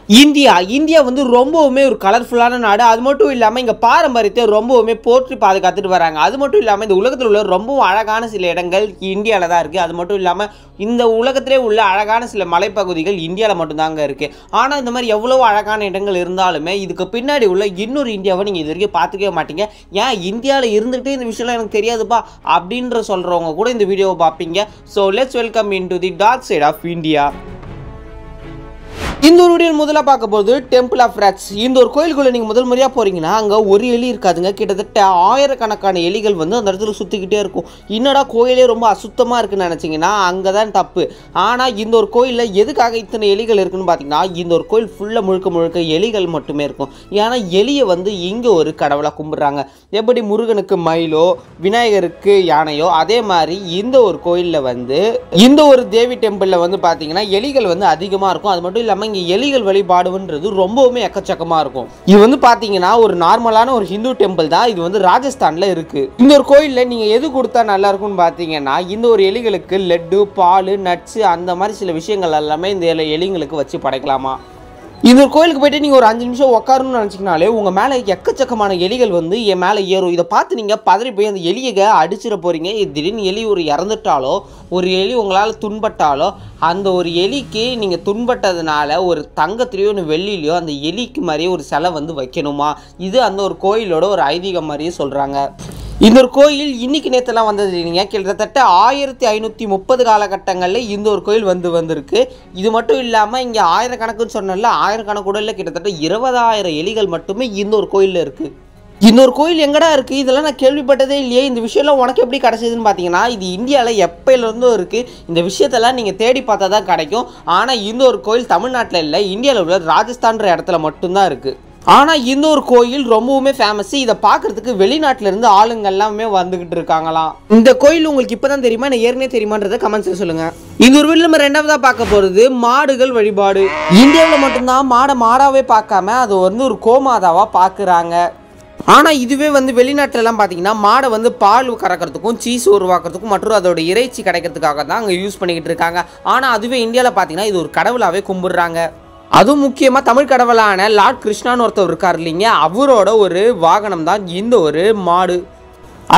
India வந்து ரொம்பவுமே ஒரு கலர்ஃபுல்லான நாடு. அது மட்டும் இல்லாமல் இங்கே பாரம்பரியத்தை ரொம்பவுமே போற்றி பாதுகாத்துட்டு வராங்க. அது மட்டும் இல்லாமல் இந்த உலகத்தில் உள்ள ரொம்பவும் அழகான சில இடங்கள் இந்தியாவில் தான் இருக்குது. அது மட்டும் இல்லாமல் இந்த உலகத்திலே உள்ள அழகான சில மலைப்பகுதிகள் இந்தியாவில் மட்டும்தாங்க இருக்குது. ஆனால் இந்த மாதிரி எவ்வளோ அழகான இடங்கள் இருந்தாலுமே இதுக்கு பின்னாடி உள்ள இன்னொரு இந்தியாவை நீங்கள் இது வரைக்கும் பார்த்துக்கவே மாட்டீங்க. ஏன் இந்தியாவில் இருந்துகிட்டே இந்த விஷயம்லாம் எனக்கு தெரியாதுப்பா அப்படின்ற சொல்கிறவங்க கூட இந்த வீடியோவை பார்ப்பீங்க. So let's welcome in to the dark side of India. இந்த ஒரு வீடியோ முதல்ல பார்க்க போது டெம்பிள் ஆஃப் ராட்ஸ். இந்த ஒரு கோயிலுக்குள்ள நீங்கள் முதல் முறையாக போகிறீங்கன்னா அங்கே ஒரு எலி இருக்காதுங்க. கிட்டத்தட்ட ஆயிரக்கணக்கான எலிகள் வந்து அந்த இடத்துல சுற்றிக்கிட்டே இருக்கும். என்னடா கோயிலே ரொம்ப அசுத்தமாக இருக்குன்னு நினச்சிங்கன்னா அங்கே தான் தப்பு. ஆனால் இந்த ஒரு கோயிலில் எதுக்காக இத்தனை எலிகள் இருக்குன்னு பார்த்தீங்கன்னா இந்த ஒரு கோயில் ஃபுல்லாக முழுக்க எலிகள் மட்டுமே இருக்கும். ஏன்னா எலியை வந்து இங்கே ஒரு கடவுளாக கும்பிட்றாங்க. எப்படி முருகனுக்கு மயிலோ விநாயகருக்கு யானையோ அதே மாதிரி இந்த ஒரு கோயிலில் வந்து இந்த ஒரு தேவி டெம்பிளில் வந்து பார்த்தீங்கன்னா எலிகள் வந்து அதிகமாக இருக்கும். அது மட்டும் இல்லாமல் இங்கே எலிகள் வழிபாடுன்றது ரொம்பவுமே எக்கச்சக்கமாக இருக்கும். இது வந்து பார்த்தீங்கன்னா ஒரு நார்மலான ஒரு ஹிந்து டெம்பிள் தான். இது வந்து ராஜஸ்தானில் இருக்குது. இந்த ஒரு கோயிலில் நீங்கள் எது கொடுத்தா நல்லா இருக்கும்னு பார்த்தீங்கன்னா இந்த ஒரு எலிகளுக்கு லட்டு பால் நட்ஸு அந்த மாதிரி சில விஷயங்கள் எல்லாமே இந்த எலிங்களுக்கு வச்சு படைக்கலாமா. இந்த ஒரு கோயிலுக்கு போய்ட்டு நீங்கள் ஒரு 5 நிமிஷம் உட்காரணும்னு நினச்சிங்கனாலே உங்கள் மேலே எக்கச்சக்கமான எலிகள் வந்து என் மேலே ஏறும். இதை பார்த்து நீங்கள் பதறி போய் அந்த எலியை அடிச்சிட போகிறீங்க. திடீர்னு எலி ஒரு இறந்துட்டாலோ ஒரு எலி உங்களால் துன்பட்டாலோ அந்த ஒரு எலிக்கு நீங்கள் துன்பட்டதுனால ஒரு தங்கத்திலையோ ஒரு வெள்ளிலையோ அந்த எலிக்கு மாதிரியே ஒரு சிலை வந்து வைக்கணுமா. இது அந்த ஒரு கோயிலோட ஒரு ஐதீகம் மாதிரியே சொல்கிறாங்க. இந்த ஒரு கோயில் இன்னைக்கு நேற்றுலாம் வந்தது இல்லைங்க. கிட்டத்தட்ட 1530 காலகட்டங்களில் இந்த ஒரு கோயில் வந்திருக்கு. இது மட்டும் இல்லாமல் இங்கே ஆயிரக்கணக்குன்னு சொன்னால ஆயிரக்கணக்கு கூட இல்லை, கிட்டத்தட்ட 20,000 எலிகள் மட்டுமே இந்த ஒரு கோயிலில் இருக்குது. இந்த ஒரு கோயில் எங்கடா இருக்குது? இதெல்லாம் நான் கேள்விப்பட்டதே இல்லையே. இந்த விஷயம்லாம் உனக்கு எப்படி கிடச்சிதுன்னு பார்த்தீங்கன்னா இது இந்தியாவில் எப்போலேருந்தும் இருக்குது. இந்த விஷயத்தெல்லாம் நீங்கள் தேடி பார்த்தா தான் கிடைக்கும். ஆனால் இந்த ஒரு கோயில் தமிழ்நாட்டில் இல்லை, இந்தியாவில் உள்ள ராஜஸ்தான்ற இடத்துல மட்டும்தான் இருக்குது. ஆனால் இந்த ஒரு கோயில் ரொம்பவுமே ஃபேமஸ். இதை பார்க்கறதுக்கு வெளிநாட்டிலேருந்து ஆளுங்க எல்லாமே வந்துகிட்டு இருக்காங்களாம். இந்த கோயில் உங்களுக்கு இப்போ தான் தெரியுமா நான் ஏற்கனவே தெரியுமான்றதை கமெண்ட்ஸில் சொல்லுங்கள். இந்த ஒரு வீடியோ நம்ம ரெண்டாவதாக பார்க்க போகிறது மாடுகள் வழிபாடு. இந்தியாவில் மட்டும்தான் மாடாவே பார்க்காம அது வந்து ஒரு கோமாதாவாக பார்க்குறாங்க. ஆனால் இதுவே வந்து வெளிநாட்டிலலாம் பார்த்தீங்கன்னா மாடை வந்து பால் கறக்கிறதுக்கும் சீஸ் உருவாக்குறதுக்கும் மற்றும் அதோட இறைச்சி கிடைக்கிறதுக்காக தான் அங்கே யூஸ் பண்ணிக்கிட்டு இருக்காங்க. ஆனால் அதுவே இந்தியாவில் பார்த்தீங்கன்னா இது ஒரு கடவுளாகவே கும்பிடுறாங்க. அதுவும் முக்கியமாக தமிழ் கடவுளான லார்ட் கிருஷ்ணான்னு ஒருத்தர் இருக்கார் இல்லைங்க, அவரோட ஒரு வாகனம் தான் இந்த ஒரு மாடு.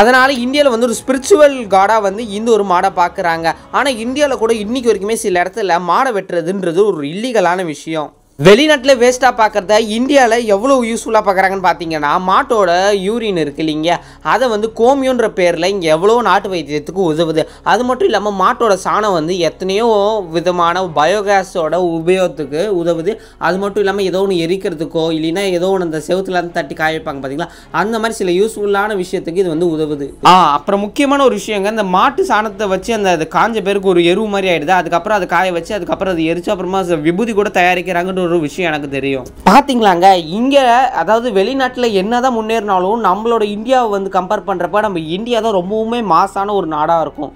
அதனால் இந்தியாவில் வந்து ஒரு ஸ்பிரிச்சுவல் காடாக வந்து இந்த ஒரு மாடை பார்க்குறாங்க. ஆனால் இந்தியாவில் கூட இன்றைக்கி வரைக்குமே சில இடத்துல மாடை வெட்டுறதுன்றது ஒரு இல்லீகலான விஷயம். வெளிநாட்டில் வேஸ்ட்டாக பார்க்குறத இந்தியாவில் எவ்வளோ யூஸ்ஃபுல்லாக பார்க்குறாங்கன்னு பார்த்தீங்கன்னா மாட்டோட யூரின் இருக்குது இல்லைங்க, அதை வந்து கோமியோன்ற பேரில் இங்கே எவ்வளோ நாட்டு வைத்தியத்துக்கு உதவுது. அது மட்டும் இல்லாமல் மாட்டோட சாணம் வந்து எத்தனையோ விதமான பயோகேஸோட உபயோகத்துக்கு உதவுது. அது மட்டும் இல்லாமல் ஏதோ ஒன்று எரிக்கிறதுக்கோ இல்லைன்னா ஏதோ ஒன்று அந்த செவத்துல இருந்து தட்டி காய வைப்பாங்க பார்த்தீங்களா, அந்த மாதிரி சில யூஸ்ஃபுல்லான விஷயத்துக்கு இது வந்து உதவுது. அப்புறம் முக்கியமான ஒரு விஷயங்க, இந்த மாட்டு சாணத்தை வச்சு அந்த காஞ்ச பேருக்கு ஒரு எருவு மாதிரி ஆகிடுது. அதுக்கப்புறம் அதை காய வச்சு அதுக்கப்புறம் அது எரிச்சு அப்புறமா விபூதி கூட தயாரிக்கிறாங்கன்ற ஒரு விஷயம் எனக்கு தெரியும். பாத்தீங்களாங்க, இங்க அதாவது வெளிநாட்டுல என்னதான் முன்னேறினாலும் நம்மளோட இந்தியாவை வந்து கம்பேர் பண்றப்ப நம்ம இந்தியா தான் ரொம்பவுமே மாசான ஒரு நாடா இருக்கும்.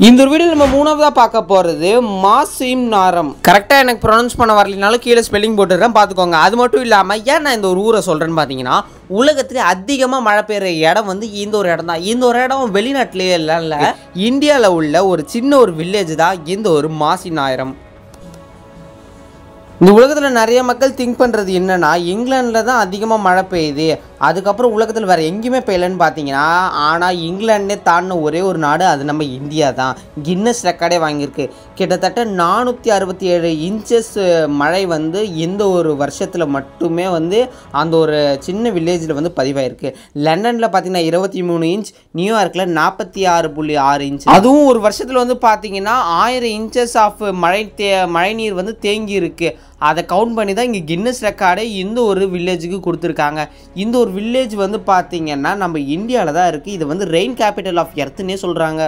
இந்த ஒரு வீடியோ நம்ம மூணாவதா பார்க்க போறது மாசிம் நாரம். கரெக்டா எனக்கு ப்ரொனவுன்ஸ் பண்ண வரலனாலும் கீழே ஸ்பெல்லிங் போட்டுறேன் பார்த்துக்கோங்க. அது மட்டும் இல்லாம ஏன் நான் இந்த ஒரு ஊரை சொல்றேன்னு பாத்தீங்கன்னா உலகத்திலே அதிகமாக மழை பெய்யுற இடம் வந்து இந்த ஒரு இடம் தான். இந்த ஒரு இடம் வெளிநாட்டிலேயே இல்லை, இந்தியாவில் உள்ள ஒரு சின்ன ஒரு வில்லேஜ் தான் இந்த ஒரு மாசிநாயரம். இந்த உலகத்தில் நிறைய மக்கள் திங்க் பண்ணுறது என்னென்னா இங்கிலாண்டில் தான் அதிகமாக மழை பெய்யுது, அதுக்கப்புறம் உலகத்தில் வேறு எங்கேயுமே பெய்யலன்னு பார்த்தீங்கன்னா ஆனால் இங்கிலாண்டே தாண்டின ஒரே ஒரு நாடு அது நம்ம இந்தியா தான். கின்னஸ் ரெக்கார்டே வாங்கியிருக்கு. கிட்டத்தட்ட 467 இன்ச்சஸ் மழை வந்து இந்த ஒரு வருஷத்தில் மட்டுமே வந்து அந்த ஒரு சின்ன வில்லேஜில் வந்து பதிவாயிருக்கு. லண்டனில் பார்த்தீங்கன்னா 23 இன்ச், நியூயார்க்கில் 46.6 இன்ச். அதுவும் ஒரு வருஷத்தில் வந்து பார்த்தீங்கன்னா 1000 இன்ச்சஸ் ஆஃப் மழை நீர் வந்து தேங்கி இருக்குது. அதை கவுண்ட் பண்ணி தான் இங்கே கின்னஸ் ரெக்கார்டே இந்த ஒரு வில்லேஜுக்கு கொடுத்துருக்காங்க. இந்த ஒரு வில்லேஜ் வந்து பார்த்தீங்கன்னா நம்ம இந்தியாவில் தான் இருக்குது. இது வந்து ரெயின் கேபிட்டல் ஆஃப் எர்த்துன்னே சொல்கிறாங்க.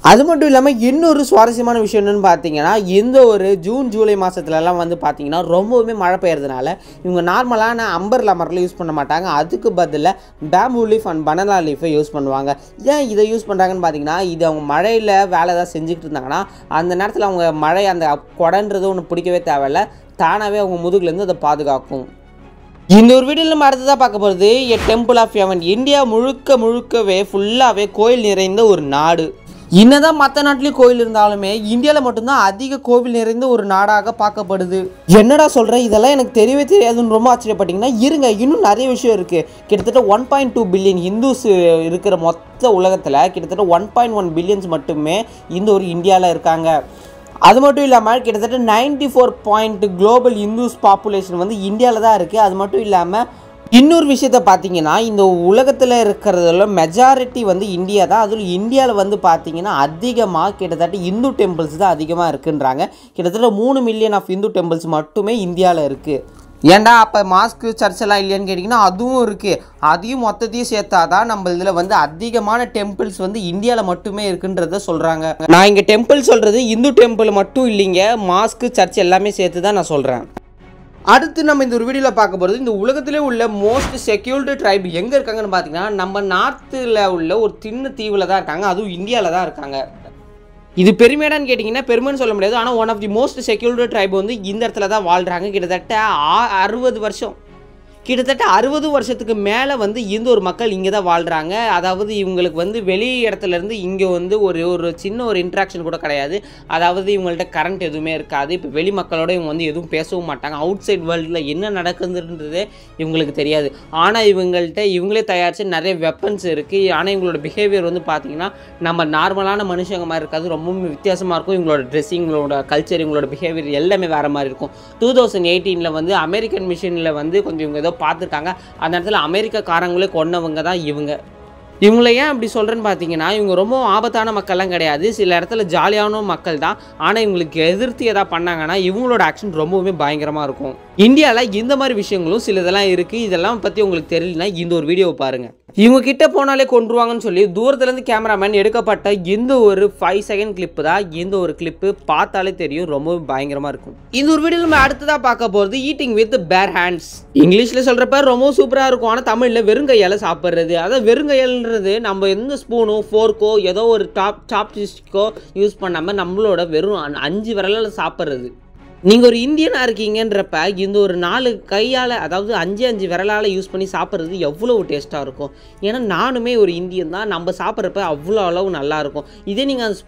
அது மட்டும் இல்லாமல் இன்னொரு சுவாரஸ்யமான விஷயம் என்னென்னு பார்த்தீங்கன்னா இந்த ஒரு ஜூன் ஜூலை மாதத்துலலாம் வந்து பார்த்தீங்கன்னா ரொம்பவுமே மழை பெய்யறதுனால இவங்க நார்மலான அம்பர்லா மரத்தில் யூஸ் பண்ண மாட்டாங்க. அதுக்கு பதிலாக பேம்பூ லீஃப் அண்ட் பனானா லீஃபை யூஸ் பண்ணுவாங்க. ஏன் இதை யூஸ் பண்ணுறாங்கன்னு பார்த்தீங்கன்னா இது அவங்க மழையில் வேலை ஏதாவது செஞ்சுக்கிட்டு இருந்தாங்கன்னா அந்த நேரத்தில் அவங்க மழை அந்த கொடன்றது ஒன்று பிடிக்கவே தேவையில்லை, தானாகவே அவங்க முதுகுலேருந்து அதை பாதுகாக்கும். இந்த ஒரு வீடியோவில் நம்ம அடுத்ததாக பார்க்க போகிறது a temple of heaven. India முழுக்கவே ஃபுல்லாகவே கோயில் நிறைந்த ஒரு நாடு. என்னதான் மற்ற நாட்டிலையும் கோவில் இருந்தாலுமே இந்தியாவில் மட்டும்தான் அதிக கோவில் நிறைந்த ஒரு நாடாக பார்க்கப்படுது. என்னடா சொல்கிறேன், இதெல்லாம் எனக்கு தெரியவே தெரியாதுன்னு ரொம்ப ஆச்சரியப்பட்டீங்கன்னா இருங்க, இன்னும் நிறைய விஷயம் இருக்குது. கிட்டத்தட்ட 1.2 பில்லியன் ஹிந்துஸ் இருக்கிற மொத்த உலகத்தில் கிட்டத்தட்ட 1.1 பில்லியன்ஸ் மட்டுமே இந்த ஒரு இந்தியாவில் இருக்காங்க. அது மட்டும் இல்லாமல் கிட்டத்தட்ட 94 குளோபல் இந்துஸ் பாப்புலேஷன் வந்து இந்தியாவில் தான் இருக்குது. அது மட்டும் இல்லாமல் இன்னொரு விஷயத்தை பார்த்தீங்கன்னா இந்த உலகத்தில் இருக்கிறதுல மெஜாரிட்டி வந்து இந்தியா தான். அதில் இந்தியாவில் வந்து பார்த்தீங்கன்னா அதிகமாக கிட்டத்தட்ட இந்து டெம்பிள்ஸ் தான் அதிகமாக இருக்குன்றாங்க. கிட்டத்தட்ட 3 மில்லியன் ஆஃப் இந்து டெம்பிள்ஸ் மட்டுமே இந்தியாவில் இருக்குது. ஏன்டா அப்போ மாஸ்க்கு சர்ச்செல்லாம் இல்லையான்னு கேட்டிங்கன்னா அதுவும் இருக்குது. அதையும் மொத்தத்தையும் சேர்த்தா தான் நம்ம இதில் வந்து அதிகமான டெம்பிள்ஸ் வந்து இந்தியாவில் மட்டுமே இருக்குன்றத சொல்கிறாங்க. நான் இங்கே டெம்பிள் சொல்கிறது இந்து டெம்பிள் மட்டும் இல்லைங்க, மாஸ்க்கு சர்ச் எல்லாமே சேர்த்து தான் நான் சொல்கிறேன். அடுத்து நம்ம இந்த ஒரு வீடியோவில் பார்க்க போகிறது இந்த உலகத்திலே உள்ள மோஸ்ட் செக்யூர்டு ட்ரைப் எங்கே இருக்காங்கன்னு பார்த்தீங்கன்னா நம்ம நார்த்தில் உள்ள ஒரு சின்ன தீவில் தான் இருக்காங்க. அதுவும் இந்தியாவில் தான் இருக்காங்க. இது பெருமையாடான்னு கேட்டிங்கன்னா பெருமைன்னு சொல்ல முடியாது. ஆனால் one of the most secured tribe வந்து இந்த இடத்துல தான் வாழ்கிறாங்க. கிட்டத்தட்ட 60 வருஷம், கிட்டத்தட்ட 60 வருஷத்துக்கு மேலே வந்து இந்த ஒரு மக்கள் இங்கே தான் வாழ்கிறாங்க. அதாவது இவங்களுக்கு வந்து வெளி இடத்துலேருந்து இங்கே வந்து ஒரு சின்ன ஒரு இன்ட்ராக்ஷன் கூட கிடையாது. அதாவது இவங்கள்ட்ட கரண்ட் எதுவுமே இருக்காது. இப்போ வெளி மக்களோட இவங்க வந்து எதுவும் பேசவும் மாட்டாங்க. அவுட் சைட் வேர்ல்டில் என்ன நடக்குதுன்றதே இவங்களுக்கு தெரியாது. ஆனால் இவங்களே தயாரித்து நிறைய வெப்பன்ஸ் இருக்குது. ஆனால் இவங்களோட பிஹேவியர் வந்து பார்த்திங்கன்னா நம்ம நார்மலான மனுஷங்க மாதிரி இருக்காது, ரொம்பவும் வித்தியாசமாக இருக்கும். இவங்களோட ட்ரெஸ்ஸிங், இவங்களோட கல்ச்சர், இவங்களோட பிஹேவியர் எல்லாமே வேறு மாதிரி இருக்கும். 2018 வந்து அமெரிக்கன் மிஷனில் வந்து கொஞ்சம் இவங்க ஏதோ பார்த்துருக்காங்க. அந்த இடத்துல அமெரிக்காக்காரங்களே கொன்னவங்க தான் இவங்களை ஏன் அப்படி சொல்கிறேன்னு பார்த்தீங்கன்னா இவங்க ரொம்ப ஆபத்தான மக்கள்லாம் கிடையாது. சில இடத்துல ஜாலியான மக்கள் தான். ஆனால் இவங்களுக்கு எதிர்த்து எதாவது பண்ணாங்கன்னா இவங்களோட ஆக்ஷன் ரொம்பவுமே பயங்கரமாக இருக்கும். இந்தியாவில் இந்த மாதிரி விஷயங்களும் சிலதெல்லாம் இருக்குது. இதெல்லாம் பற்றி உங்களுக்கு தெரியலனா இந்த ஒரு வீடியோவை பாருங்கள். இவங்க கிட்ட போனாலே கொண்டுருவாங்கன்னு சொல்லி தூரத்துலேருந்து கேமராமேன் எடுக்கப்பட்ட இந்த ஒரு 5 செகண்ட் கிளிப்பு தான். இந்த ஒரு கிளிப்பு பார்த்தாலே தெரியும், ரொம்பவும் பயங்கரமாக இருக்கும். இந்த ஒரு வீடியோ நம்ம அடுத்ததாக பார்க்க போகிறது ஈட்டிங் வித் பேர் ஹேண்ட்ஸ். இங்கிலீஷில் சொல்கிறப்ப ரொம்ப சூப்பராக இருக்கும். ஆனால் தமிழில் வெறுங்கையால் சாப்பிட்றது. அதாவது வெறுங்கையால்ன்றது நம்ம எந்த ஸ்பூனோ ஃபோர்க்கோ ஏதோ ஒரு சாப்ஸ்டிக்கோ யூஸ் பண்ணாமல் நம்மளோட வெறும் 5 விரலால் சாப்பிட்றது. நீங்கள் ஒரு இந்தியனாக இருக்கீங்கன்றப்ப இந்த ஒரு 4 கையால், அதாவது 5 விரலால் யூஸ் பண்ணி சாப்பிட்றது எவ்வளோ டேஸ்ட்டாக இருக்கும். ஏன்னா நானுமே ஒரு இந்தியன் தான். நம்ம சாப்பிட்றப்ப அவ்வளோ அளவு நல்லாயிருக்கும். இதே நீங்கள் அந்த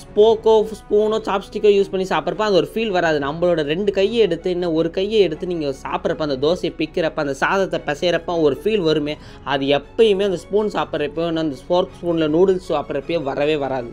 ஸ்போக்கோ ஸ்பூனோ சாப்ஸ்டிக்கோ யூஸ் பண்ணி சாப்பிட்றப்ப அது ஒரு ஃபீல் வராது. நம்மளோட 2 கையை எடுத்து இன்னும் ஒரு கையை எடுத்து நீங்கள் சாப்பிட்றப்ப அந்த தோசையை பிக்கிறப்ப அந்த சாதத்தை பிசைகிறப்ப ஒரு ஃபீல் வருமே, அது எப்பயுமே அந்த ஸ்பூன் சாப்பிட்றப்போ அந்த ஸ்போர்க் ஸ்பூனில் நூடுல்ஸ் சாப்பிட்றப்போ வரவே வராது.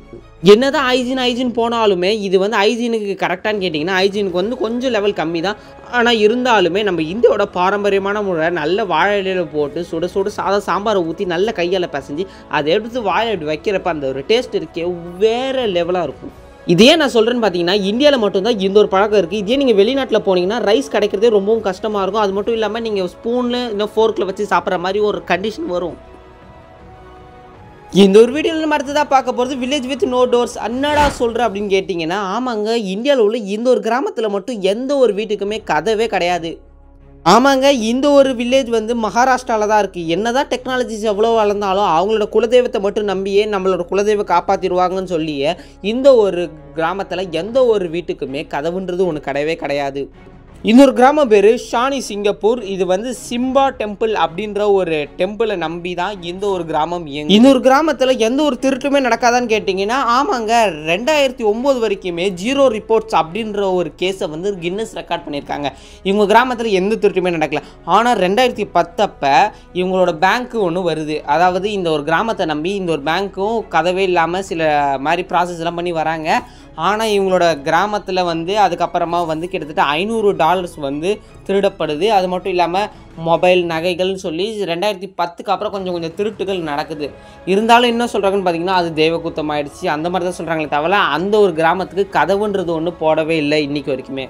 என்னதான் ஹைஜீன் போனாலுமே இது வந்து ஹைஜீனுக்கு கரெக்டானு கேட்டிங்கன்னா ஹைஜீனுக்கு வந்து கொஞ்சம் லெவல் கம்மி தான். ஆனால் இருந்தாலுமே நம்ம இந்தியாவோட பாரம்பரியமான முறை நல்ல வாழை இலையில் போட்டு சுட சுட சாம்பாரை ஊற்றி நல்ல கையால் பிசைஞ்சு அதை எடுத்து வாழை வைக்கிறப்ப அந்த ஒரு டேஸ்ட் இருக்கே வேறு லெவலாக இருக்கும். இதே நான் சொல்கிறேன்னு பார்த்தீங்கன்னா இந்தியாவில் மட்டும்தான் இந்த ஒரு பழக்கம் இருக்குது. இதே நீங்கள் வெளிநாட்டில் போனீங்கன்னா ரைஸ் கிடைக்கிறதே ரொம்பவும் கஷ்டமாக இருக்கும். அது மட்டும் இல்லாமல் நீங்கள் ஸ்பூனில் இன்னும் ஃபோர்க்கில் வச்சு சாப்பிட்ற மாதிரி ஒரு கண்டிஷன் வரும். இந்த ஒரு வீடியோவில் நம்ம அடுத்ததாக பார்க்க போகிறது வில்லேஜ் வித் நோ டோர்ஸ். என்னடா சொல்கிற அப்படின்னு கேட்டிங்கன்னா ஆமாங்க, இந்தியாவில் உள்ள இந்த ஒரு கிராமத்தில் மட்டும் எந்த ஒரு வீட்டுக்குமே கதவே கிடையாது. ஆமாங்க, இந்த ஒரு வில்லேஜ் வந்து மகாராஷ்டிராவில் தான் இருக்குது. என்ன தான் டெக்னாலஜிஸ் எவ்வளோ வளர்ந்தாலும் அவங்களோட குலதெய்வத்தை மட்டும் நம்பியே நம்மளோட குலதெய்வம் காப்பாற்றிடுவாங்கன்னு சொல்லியே இந்த ஒரு கிராமத்தில் எந்த ஒரு வீட்டுக்குமே கதவுன்றது ஒன்று கிடையவே கிடையாது. இன்னொரு கிராமம் பேர் ஷானி சிங்கப்பூர். இது வந்து சிம்பா டெம்பிள் அப்படின்ற ஒரு டெம்பிளை நம்பி தான் இந்த ஒரு கிராமம் இயங்கும். இன்னொரு கிராமத்தில் எந்த ஒரு திருட்டுமே நடக்காதான்னு கேட்டிங்கன்னா ஆமாங்க, 2009 வரைக்குமே 0 ரிப்போர்ட்ஸ் அப்படின்ற ஒரு கேஸை வந்து கின்னஸ் ரெக்கார்ட் பண்ணியிருக்காங்க. இவங்க கிராமத்தில் எந்த திருட்டுமே நடக்கல. ஆனால் 2010 அப்போ இவங்களோட பேங்க்கு ஒன்று வருது. அதாவது இந்த ஒரு கிராமத்தை நம்பி இந்த ஒரு பேங்க்கும் கதவே இல்லாமல் சில மாதிரி ப்ராசஸ்லாம் பண்ணி வராங்க. ஆனால் இவங்களோட கிராமத்தில் வந்து அதுக்கப்புறமா வந்து கிட்டத்தட்ட $500 வந்து திருடப்படுது. அது மட்டும் இல்லாமல் மொபைல் நகைகள்னு சொல்லி 2010க்கு அப்புறம் கொஞ்சம் திருட்டுகள் நடக்குது. இருந்தாலும் என்ன சொல்கிறாங்கன்னு பார்த்தீங்கன்னா அது தெய்வக்கூத்தம் ஆயிடுச்சு அந்த மாதிரி தான் சொல்கிறாங்களே தவிர அந்த ஒரு கிராமத்துக்கு கதவுன்றது ஒன்று போடவே இல்லை இன்றைக்கி வரைக்குமே.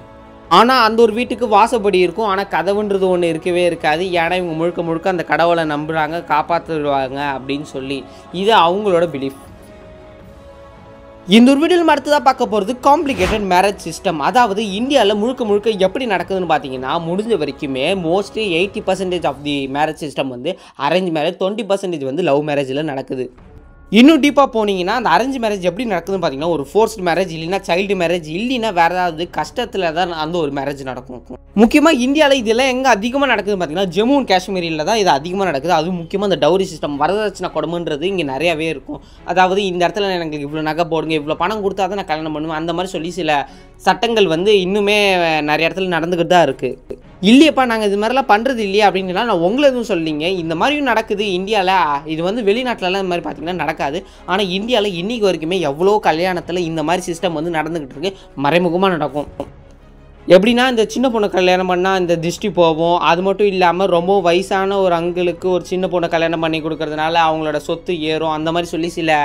ஆனால் அந்த ஒரு வீட்டுக்கு வாசப்படி இருக்கும், ஆனால் கதவுன்றது ஒன்று இருக்கவே இருக்காது. ஏன்னா இவங்க முழுக்க அந்த கடவுளை நம்புகிறாங்க, காப்பாற்றிடுவாங்க அப்படின்னு சொல்லி. இது அவங்களோட பிலீஃப். இந்த ஒரு வீடியோவில் அடுத்ததாக பார்க்க போகிறது காம்ப்ளிகேட்டட் மேரேஜ் சிஸ்டம். அதாவது இந்தியாவில் முழுக்க எப்படி நடக்குதுன்னு பார்த்தீங்கன்னா முடிஞ்ச வரைக்குமே mostly 80% of the marriage system வந்து அரேஞ்ச் மேரேஜ், 20% வந்து லவ் மேரேஜில் நடக்குது. இன்னும் டீப்பாக போனீங்கன்னா அந்த அரேஞ்ச் மேரேஜ் எப்படி நடக்குதுன்னு பார்த்தீங்கன்னா ஒரு ஃபோர்ஸ்ட் மேரேஜ் இல்லைன்னா சைல்டு மேரேஜ் இல்லைன்னா வேறு ஏதாவது கஷ்டத்தில் தான் அந்த ஒரு மேரேஜ் நடக்கும். முக்கியமாக இந்தியாவில் இதெல்லாம் எங்கே அதிகமாக நடக்குதுன்னு பார்த்தீங்கன்னா ஜம்மு அண்ட் காஷ்மீரில் தான் இது அதிகமாக நடக்குது. அதுவும் முக்கியமாக இந்த டவுரி சிஸ்டம் வரதட்சணை கொடுமைன்றது இங்கே நிறையாவே இருக்கும். அதாவது இந்த இடத்துல எனக்கு இவ்வளோ நகை போடுங்க, இவ்வளோ பணம் கொடுத்தா தான் நான் கல்யாணம் பண்ணுவேன், அந்த மாதிரி சொல்லி சில சட்டங்கள் வந்து இன்னுமே நிறைய இடத்துல நடந்துக்கிட்டு தான் இருக்குது. இல்லையப்பா நாங்கள் இது மாதிரிலாம் பண்ணுறது இல்லையா அப்படின்லாம் நான் உங்களை எதுவும் சொல்லிங்க. இந்த மாதிரியும் நடக்குது இந்தியாவில். இது வந்து வெளிநாட்டிலலாம் இந்த மாதிரி பார்த்திங்கன்னா நடக்காது. ஆனால் இந்தியாவில் இன்றைக்கி வரைக்குமே எவ்வளோ கல்யாணத்தில் இந்த மாதிரி சிஸ்டம் வந்து நடந்துக்கிட்டு இருக்கு, மறைமுகமாக நடக்கும். எப்படின்னா இந்த சின்ன பொண்ணு கல்யாணம் பண்ணால் இந்த திருஷ்டி போகும். அது மட்டும் இல்லாமல் ரொம்ப வயசான ஒரு அங்கிளுக்கு ஒரு சின்ன பொண்ணை கல்யாணம் பண்ணி கொடுக்கறதுனால அவங்களோட சொத்து ஏறும். அந்த மாதிரி சொல்லி சில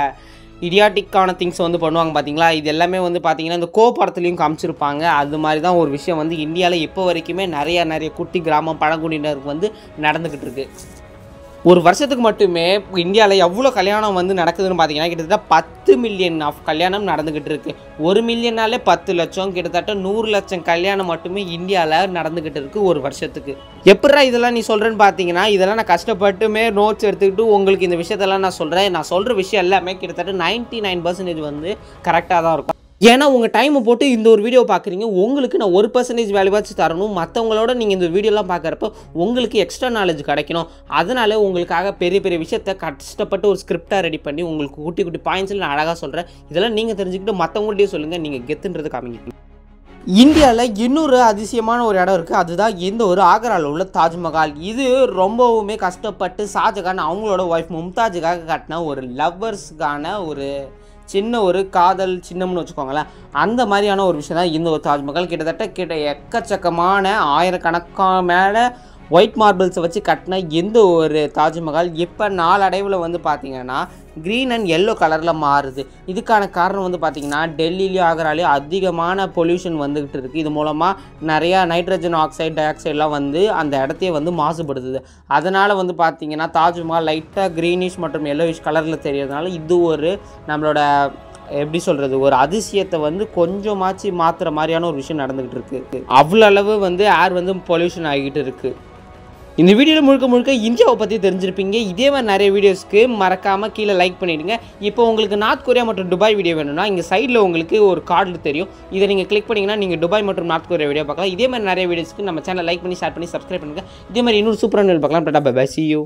இடியாட்டிக்கான திங்ஸ் வந்து பண்ணுவாங்க பார்த்தீங்களா. இது எல்லாமே வந்து பார்த்தீங்கன்னா இந்த படத்துலையும் காமிச்சிருப்பாங்க. அது மாதிரி தான் ஒரு விஷயம் வந்து இந்தியாவில் இப்போ வரைக்குமே நிறைய குட்டி கிராமம் பழங்குடியினருக்கு வந்து நடந்துக்கிட்டு இருக்கு. ஒரு வருஷத்துக்கு மட்டுமே இந்தியாவில் எவ்வளோ கல்யாணம் வந்து நடக்குதுன்னு பார்த்தீங்கன்னா கிட்டத்தட்ட 10 மில்லியன் ஆஃப் கல்யாணம் நடந்துக்கிட்டு இருக்குது. 1 மில்லியனாலே 10 லட்சம், கிட்டத்தட்ட 100 லட்சம் கல்யாணம் மட்டுமே இந்தியாவில் நடந்துக்கிட்டு இருக்குது ஒரு வருஷத்துக்கு. எப்படா இதெல்லாம் நீ சொல்கிறேன்னு பார்த்தீங்கன்னா இதெல்லாம் நான் கஷ்டப்பட்டுமே நோட்ஸ் எடுத்துக்கிட்டு உங்களுக்கு இந்த விஷயத்தெல்லாம் நான் சொல்கிற விஷயம் எல்லாமே கிட்டத்தட்ட 99% வந்து கரெக்டாக தான் இருக்கும். ஏன்னா உங்கள் டைமை போட்டு இந்த ஒரு வீடியோ பார்க்குறீங்க, உங்களுக்கு நான் 1% வேல்யூவாச்சு தரணும். மற்றவங்களோட நீங்கள் இந்த வீடியோலாம் பார்க்குறப்ப உங்களுக்கு எக்ஸ்ட்ரா நாலேஜ் கிடைக்கணும். அதனால உங்களுக்காக பெரிய விஷயத்தை கஷ்டப்பட்டு ஒரு ஸ்கிரிப்டாக ரெடி பண்ணி உங்களுக்கு குட்டி பாயிண்ட்ஸில் நான் அழகாக சொல்கிறேன். இதெல்லாம் நீங்கள் தெரிஞ்சுக்கிட்டு மற்றவங்கள்ட்டையும் சொல்லுங்கள், நீங்கள் கெத்துன்றது காமிங்க. இந்தியாவில் இன்னொரு அதிசயமான ஒரு இடம் இருக்குது. அதுதான் இந்த ஒரு ஆக்ராவில் உள்ள தாஜ்மஹால். இது ரொம்பவுமே கஷ்டப்பட்டு ஷாஜகான் அவங்களோட ஒய்ஃப் மும்தாஜுக்காக கட்டின ஒரு லவ்வர்ஸுக்கான ஒரு சின்ன ஒரு காதல் சின்னம்னு வச்சுக்கோங்களேன். அந்த மாதிரியான ஒரு விஷயம் தான் இந்த ஒரு தாஜ்மஹால். கிட்டத்தட்ட எக்கச்சக்கமான ஆயிரக்கணக்கான மேலே ஒயிட் மார்பிள்ஸை வச்சு கட்டின எந்த ஒரு தாஜ்மஹால் இப்போ நாளடைவில் வந்து பார்த்திங்கன்னா க்ரீன் அண்ட் எல்லோ கலரில் மாறுது. இதுக்கான காரணம் வந்து பார்த்திங்கன்னா டெல்லியிலையும் ஆக்ராலையும் அதிகமான பொல்யூஷன் வந்துக்கிட்டு இருக்குது. இது மூலமாக நிறையா நைட்ரஜன் ஆக்சைடு டை ஆக்சைடெலாம் வந்து அந்த இடத்தையே வந்து மாசுபடுத்துது. அதனால் வந்து பார்த்திங்கன்னா தாஜ்மஹால் லைட்டாக க்ரீனிஷ் மற்றும் எல்லோயிஷ் கலரில் தெரியறதுனால இது ஒரு நம்மளோட எப்படி சொல்கிறது ஒரு அதிசயத்தை வந்து கொஞ்சமாச்சு மாற்றுற மாதிரியான ஒரு விஷயம் நடந்துக்கிட்டு இருக்குது. அவ்வளோ அளவு வந்து ஏர் வந்து பொல்யூஷன் ஆகிக்கிட்டு இருக்குது. இந்த வீடியோவில் முழுக்க இந்தியாவை பற்றி தெரிஞ்சிருப்பீங்க. இதே மாதிரி நிறைய வீடியோஸ்க்கு மறக்காமல் கீழே லைக் பண்ணிவிடுங்க. இப்போ உங்களுக்கு நார்த் கொரியா மற்றும் துபாய் வீடியோ வேணும்னா இங்கே சைடில் உங்களுக்கு ஒரு கார்டு தெரியும். இதை நீங்கள் கிளிக் பண்ணிங்கன்னா நீங்கள் துபாய் மற்றும் நார்த் கொரியா வீடியோ பார்க்கலாம். இதே மாதிரி நிறைய வீடியோஸ்க்கு நம்ம சேனல் லைக் பண்ணி ஷேர் பண்ணி சப்ஸ்கிரைப் பண்ணுங்கள். இதே மாதிரி இன்னொரு சூப்பரான வீடியோ பார்க்கலாம். Tata bye bye, see you.